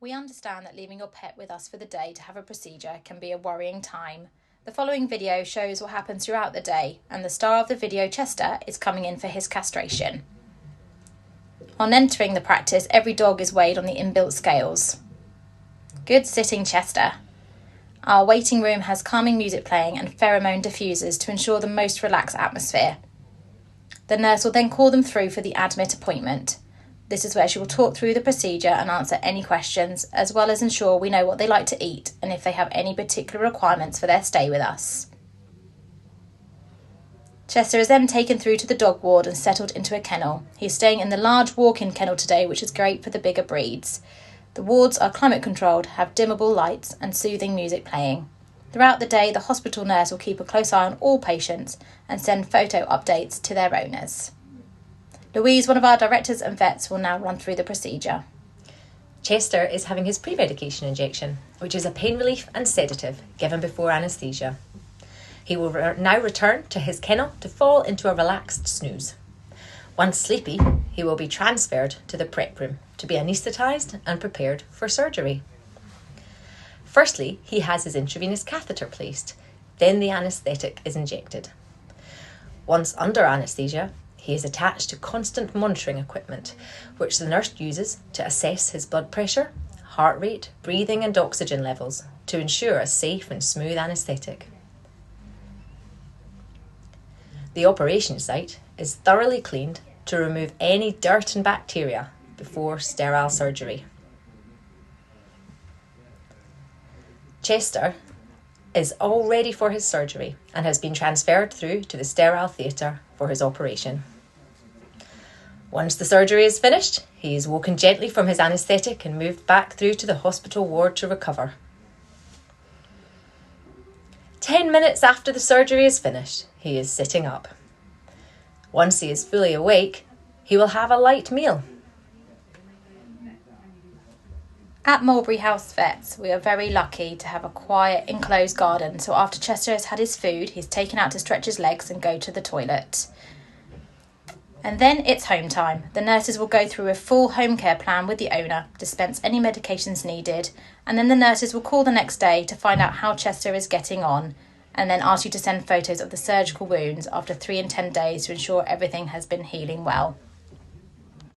We understand that leaving your pet with us for the day to have a procedure can be a worrying time. The following video shows what happens throughout the day, and the star of the video, Chester, is coming in for his castration. On entering the practice, every dog is weighed on the inbuilt scales. Good sitting, Chester. Our waiting room has calming music playing and pheromone diffusers to ensure the most relaxed atmosphere. The nurse will then call them through for the admit appointment. This is where she will talk through the procedure and answer any questions, as well as ensure we know what they like to eat and if they have any particular requirements for their stay with us. Chester is then taken through to the dog ward and settled into a kennel. He's staying in the large walk-in kennel today, which is great for the bigger breeds. The wards are climate controlled, have dimmable lights and soothing music playing. Throughout the day, the hospital nurse will keep a close eye on all patients and send photo updates to their owners. Louise, one of our directors and vets, will now run through the procedure. Chester is having his pre-medication injection, which is a pain relief and sedative given before anaesthesia. He will now return to his kennel to fall into a relaxed snooze. Once sleepy, he will be transferred to the prep room to be anaesthetised and prepared for surgery. Firstly, he has his intravenous catheter placed, then the anaesthetic is injected. Once under anaesthesia, he is attached to constant monitoring equipment, which the nurse uses to assess his blood pressure, heart rate, breathing and oxygen levels to ensure a safe and smooth anaesthetic. The operation site is thoroughly cleaned to remove any dirt and bacteria before sterile surgery. Chester is all ready for his surgery and has been transferred through to the sterile theatre for his operation. Once the surgery is finished, he is woken gently from his anaesthetic and moved back through to the hospital ward to recover. 10 minutes after the surgery is finished, he is sitting up. Once he is fully awake, he will have a light meal. At Mulberry House Vets, we are very lucky to have a quiet, enclosed garden, so after Chester has had his food, he's taken out to stretch his legs and go to the toilet. And then it's home time. The nurses will go through a full home care plan with the owner, dispense any medications needed, and then the nurses will call the next day to find out how Chester is getting on, and then ask you to send photos of the surgical wounds after 3 and 10 days to ensure everything has been healing well.